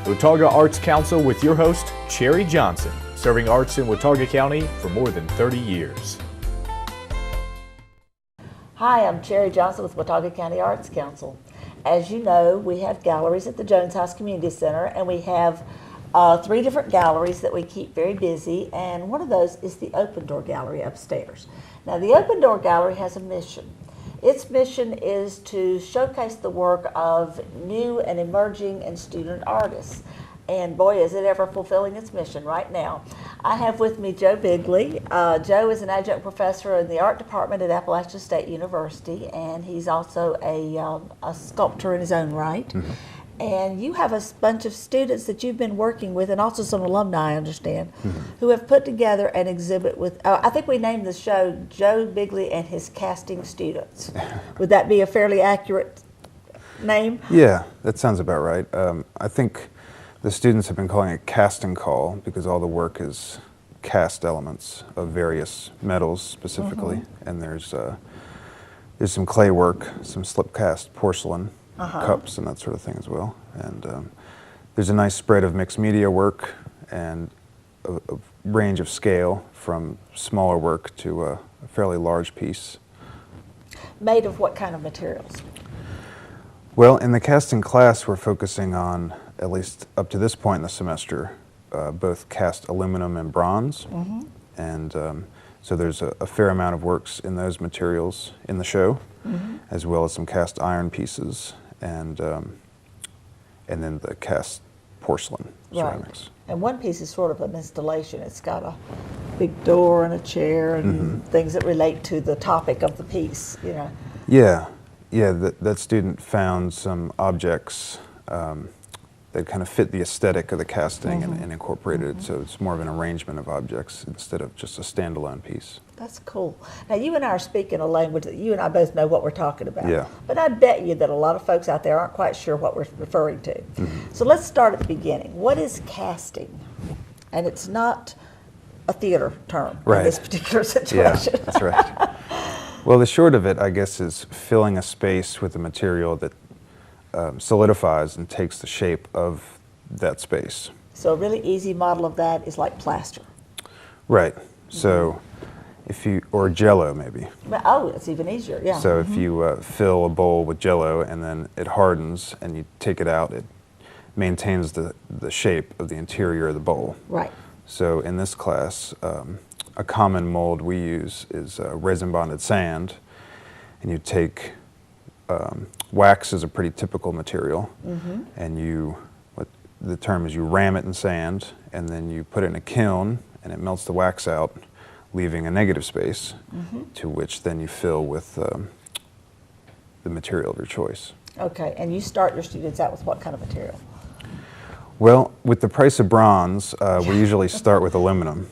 Watauga Arts Council with your host, Cherry Johnson, serving arts in Watauga County for more than 30 years. Hi, I'm Cherry Johnson with Watauga County Arts Council. As you know, we have galleries at the Jones House Community Center, and we have 3 different galleries that we keep very busy, and one of those is the Open Door Gallery upstairs. Now, the Open Door Gallery has a mission. Its mission is to showcase the work of new and emerging and student artists. And boy, is it ever fulfilling its mission right now. I have with me Joe Bigley. Joe is an adjunct professor in the art department at Appalachian State University, and he's also a sculptor in his own right. Mm-hmm. And you have a bunch of students that you've been working with, and also some alumni, I understand, mm-hmm. who have put together an exhibit with, I think we named the show Joe Bigley and His Casting Students. Would that be a fairly accurate name? Yeah, that sounds about right. I think the students have been calling it casting call because all the work is cast elements of various metals specifically, mm-hmm. and there's some clay work, some slip cast porcelain, cups and that sort of thing as well. And there's a nice spread of mixed media work and a range of scale from smaller work to a fairly large piece. Made of what kind of materials? Well, in the casting class, we're focusing on, at least up to this point in the semester, both cast aluminum and bronze. Mm-hmm. And so there's a fair amount of works in those materials in the show, mm-hmm. as well as some cast iron pieces and then the cast porcelain ceramics. Right. And one piece is sort of an installation. It's got a big door and a chair and mm-hmm. things that relate to the topic of the piece, you know. Yeah, that student found some objects that kind of fit the aesthetic of the casting mm-hmm. and incorporated mm-hmm. it, so it's more of an arrangement of objects instead of just a standalone piece. That's cool. Now, you and I are speaking a language that you and I both know what we're talking about. Yeah. But I bet you that a lot of folks out there aren't quite sure what we're referring to. Mm-hmm. So let's start at the beginning. What is casting? And it's not a theater term right. in this particular situation. Yeah, that's right. Well, the short of it, I guess, is filling a space with a material that solidifies and takes the shape of that space. So a really easy model of that is like plaster. Right. So or Jell-O maybe. Oh, it's even easier, yeah. So mm-hmm. if you fill a bowl with Jell-O and then it hardens and you take it out, it maintains the shape of the interior of the bowl. Right. So in this class, a common mold we use is resin bonded sand, and you take wax is a pretty typical material, mm-hmm. and what the term is you ram it in sand, and then you put it in a kiln, and it melts the wax out, leaving a negative space, mm-hmm. to which then you fill with the material of your choice. Okay, and you start your students out with what kind of material? Well, with the price of bronze, we usually start with aluminum,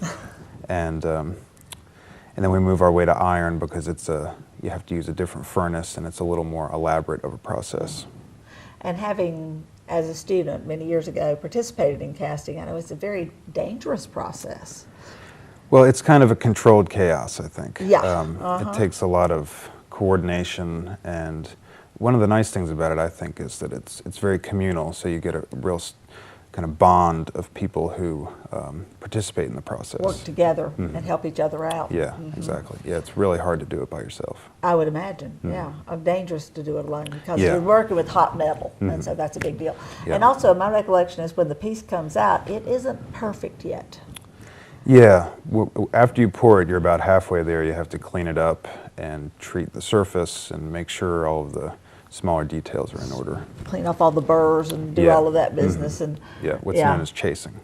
and then we move our way to iron because you have to use a different furnace and it's a little more elaborate of a process. And having, as a student many years ago, participated in casting, I know it's a very dangerous process. Well, it's kind of a controlled chaos, I think. Yeah. It takes a lot of coordination, and one of the nice things about it, I think, is that it's very communal, so you get a real kind of bond of people who participate in the process. Work together mm-hmm. and help each other out. Yeah, mm-hmm. exactly. Yeah, it's really hard to do it by yourself. I would imagine, mm-hmm. yeah. Dangerous to do it alone because you're working with hot metal, mm-hmm. and so that's a big deal. Yeah. And also, my recollection is when the piece comes out, it isn't perfect yet. Yeah, after you pour it, you're about halfway there. You have to clean it up and treat the surface and make sure all of the smaller details are in order. Clean off all the burrs and do all of that business. Mm-hmm. And what's known as chasing.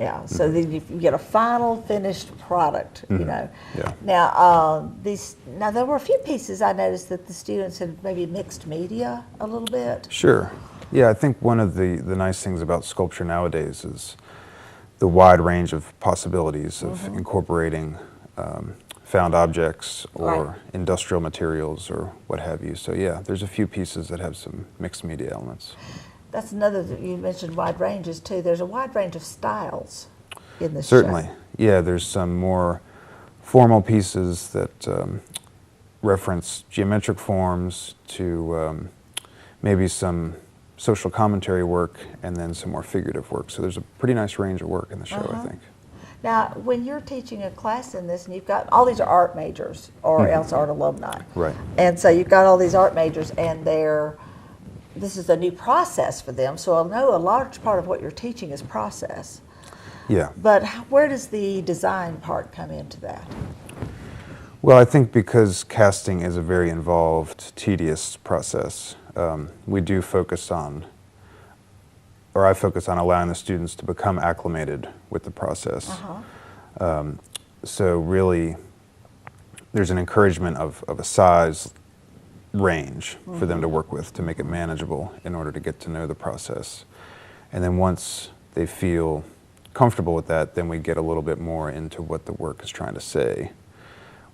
Yeah, so then you get a final finished product, mm-hmm. you know. Yeah. Now there were a few pieces I noticed that the students had maybe mixed media a little bit. Sure. Yeah, I think one of the nice things about sculpture nowadays is the wide range of possibilities of mm-hmm. incorporating found objects or industrial materials or what have you. So yeah, there's a few pieces that have some mixed media elements. That's another, you mentioned wide ranges too. There's a wide range of styles in this Certainly. show. Yeah, there's some more formal pieces that reference geometric forms to maybe some social commentary work, and then some more figurative work. So there's a pretty nice range of work in the show, I think. Now, when you're teaching a class in this, and you've got, all these are art majors, or else art alumni. Right. And so you've got all these art majors, and this is a new process for them, so I know a large part of what you're teaching is process. Yeah. But where does the design part come into that? Well, I think because casting is a very involved, tedious process, we do focus on, or I focus on allowing the students to become acclimated with the process. So really, there's an encouragement of a size range for them to work with to make it manageable in order to get to know the process. And then once they feel comfortable with that, then we get a little bit more into what the work is trying to say,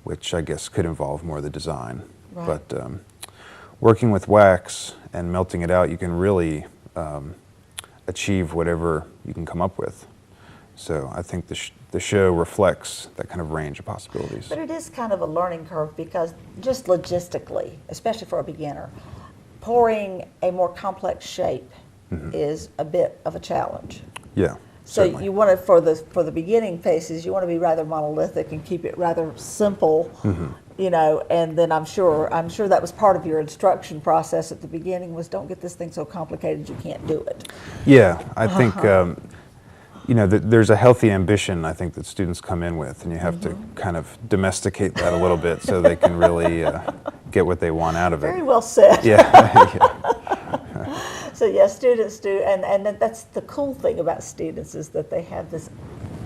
which I guess could involve more of the design. Right. But working with wax and melting it out, you can really achieve whatever you can come up with. So I think the show reflects that kind of range of possibilities. But it is kind of a learning curve, because just logistically, especially for a beginner, pouring a more complex shape is a bit of a challenge. Yeah. So Certainly. you want to, for the beginning phases, you want to be rather monolithic and keep it rather simple, you know. And then I'm sure that was part of your instruction process at the beginning, was don't get this thing so complicated you can't do it. Yeah, I think you know, there's a healthy ambition, I think, that students come in with, and you have to kind of domesticate that a little bit so they can really get what they want out of it. Very well said. Yeah. So yes, students do, and that's the cool thing about students, is that they have this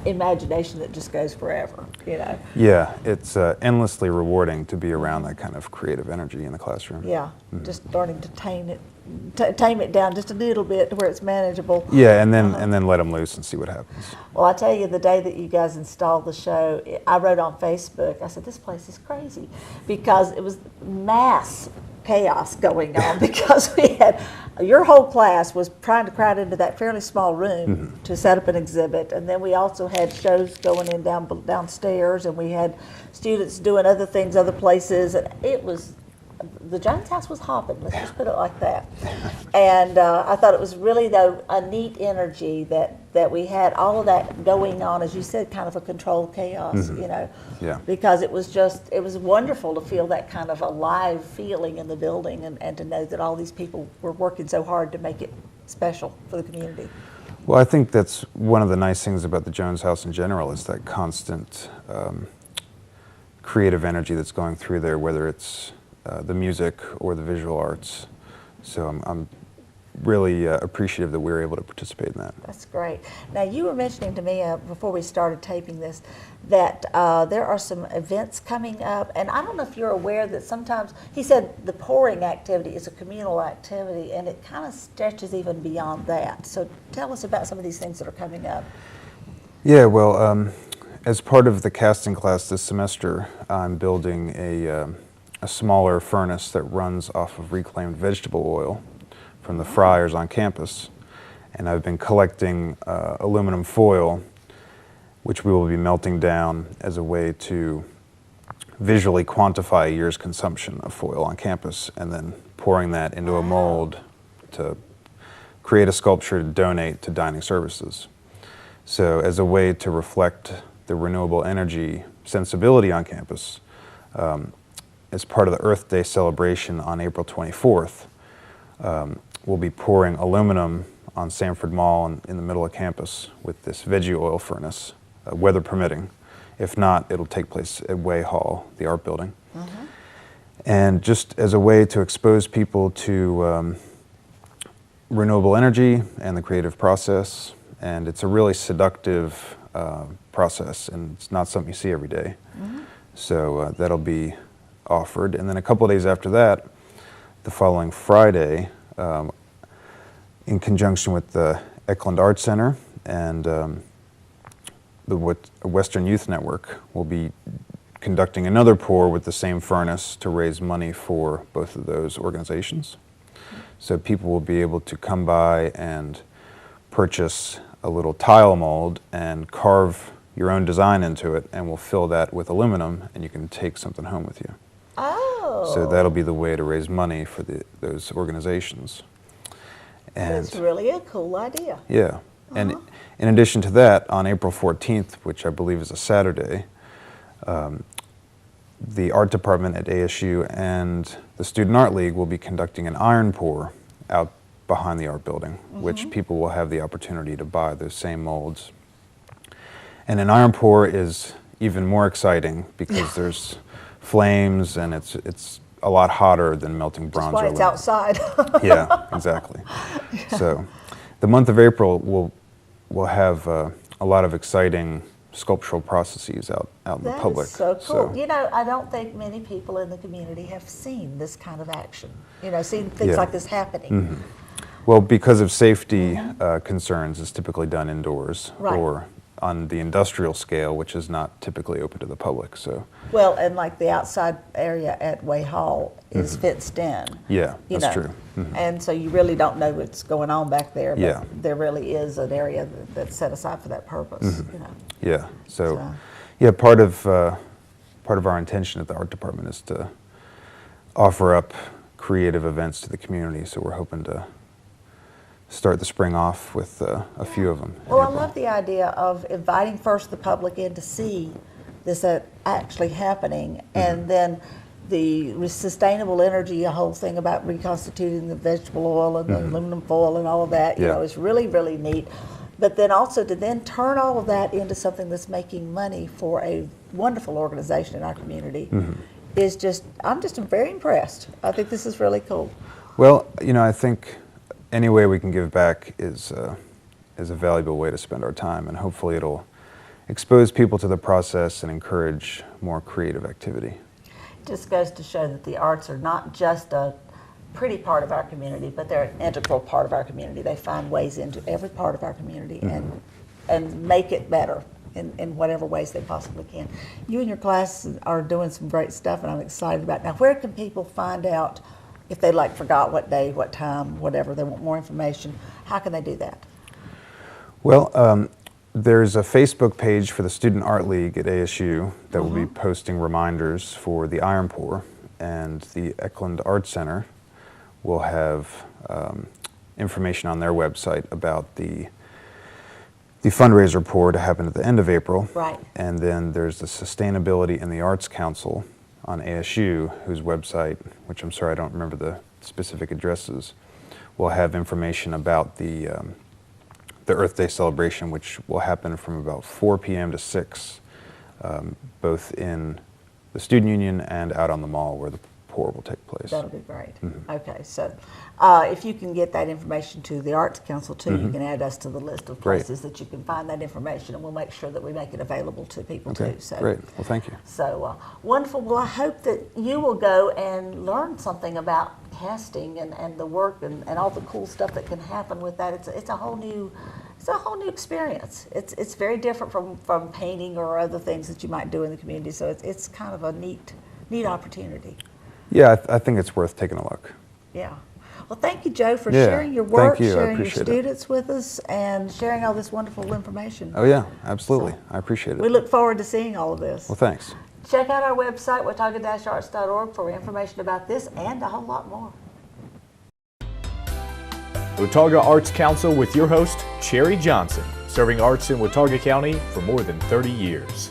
imagination that just goes forever, you know. Yeah, it's endlessly rewarding to be around that kind of creative energy in the classroom. Yeah, just learning to tame it down just a little bit to where it's manageable. Yeah, and then let them loose and see what happens. Well, I tell you, the day that you guys installed the show, I wrote on Facebook, I said, this place is crazy, because it was mass chaos going on, because we had, your whole class was trying to crowd into that fairly small room to set up an exhibit, and then we also had shows going in downstairs, and we had students doing other things other places, and it was, the Jones house was hopping, let's just put it like that. And I thought it was really, though, a neat energy that we had all of that going on, as you said, kind of a controlled chaos, you know. Yeah. Because it was wonderful to feel that kind of alive feeling in the building, and to know that all these people were working so hard to make it special for the community. Well, I think that's one of the nice things about the Jones House in general, is that constant creative energy that's going through there, whether it's the music or the visual arts. So I'm really appreciative that we were able to participate in that. That's great. Now, you were mentioning to me before we started taping this that there are some events coming up, and I don't know if you're aware that sometimes, he said the pouring activity is a communal activity, and it kind of stretches even beyond that. So tell us about some of these things that are coming up. Yeah, well, as part of the casting class this semester, I'm building a smaller furnace that runs off of reclaimed vegetable oil from the fryers on campus. And I've been collecting aluminum foil, which we will be melting down as a way to visually quantify a year's consumption of foil on campus, and then pouring that into a mold to create a sculpture to donate to dining services. So as a way to reflect the renewable energy sensibility on campus, as part of the Earth Day celebration on April 24th, we'll be pouring aluminum on Sanford Mall in the middle of campus with this veggie oil furnace, weather permitting. If not, it'll take place at Way Hall, the art building. And just as a way to expose people to renewable energy and the creative process, and it's a really seductive process, and it's not something you see every day. So that'll be offered. And then a couple of days after that, the following Friday, in conjunction with the Eklund Art Center and the Western Youth Network, will be conducting another pour with the same furnace to raise money for both of those organizations. So people will be able to come by and purchase a little tile mold and carve your own design into it, and we'll fill that with aluminum, and you can take something home with you. Oh. So that'll be the way to raise money for those organizations. And That's really a cool idea. yeah, and in addition to that, on April 14th, which I believe is a Saturday, the art department at ASU and the Student Art League will be conducting an iron pour out behind the art building, which people will have the opportunity to buy those same molds. And an iron pour is even more exciting because there's flames and it's a lot hotter than melting bronze. That's why it's outside. Yeah, exactly. So the month of April will have a lot of exciting sculptural processes out in the public. That is so cool. You know, I don't think many people in the community have seen this kind of action. You know, seen things like this happening. Well, because of safety concerns, it's typically done indoors or on the industrial scale, which is not typically open to the public. So. Well, and like the outside area at Way Hall is fenced in. Yeah, that's true. And so you really don't know what's going on back there, but Yeah. there really is an area that's set aside for that purpose. You know. Yeah. So, yeah, part of our intention at the art department is to offer up creative events to the community. So we're hoping to start the spring off with a few of them. Well, I love the idea of inviting first the public in to see this actually happening, and then the sustainable energy, a whole thing about reconstituting the vegetable oil and the aluminum foil and all of that, you know, is really, really neat. But then also to then turn all of that into something that's making money for a wonderful organization in our community is just, I'm just very impressed. I think this is really cool. Well, you know, I think any way we can give back is a valuable way to spend our time, and hopefully it'll expose people to the process and encourage more creative activity. It just goes to show that the arts are not just a pretty part of our community, but they're an integral part of our community. They find ways into every part of our community and make it better in whatever ways they possibly can. You and your class are doing some great stuff, and I'm excited about it. Now, where can people find out if they forgot what day, what time, whatever, they want more information? How can they do that? Well, there's a Facebook page for the Student Art League at ASU that will be posting reminders for the iron pour, and the Eklund Art Center will have information on their website about the fundraiser pour to happen at the end of April. Right. And then there's the Sustainability in the Arts Council on ASU, whose website, which I'm sorry I don't remember the specific addresses, will have information about the Earth Day celebration, which will happen from about 4 p.m. to 6, both in the Student Union and out on the mall where the pour will take place. That'll be great. Okay, so if you can get that information to the Arts Council too, you can add us to the list of places that you can find that information, and we'll make sure that we make it available to people too. So, great. Well, thank you. So wonderful. Well, I hope that you will go and learn something about casting and the work and all the cool stuff that can happen with that. It's a whole new experience. It's very different from painting or other things that you might do in the community. So it's kind of a neat opportunity. Yeah, I think it's worth taking a look. Yeah. Well, thank you, Joe, for sharing your work, thank you. sharing your appreciate students with us, and sharing all this wonderful information. Oh yeah, absolutely. I appreciate it. We look forward to seeing all of this. Well, thanks. Check out our website, watauga-arts.org, for information about this and a whole lot more. Watauga Arts Council with your host, Cherry Johnson, serving arts in Watauga County for more than 30 years.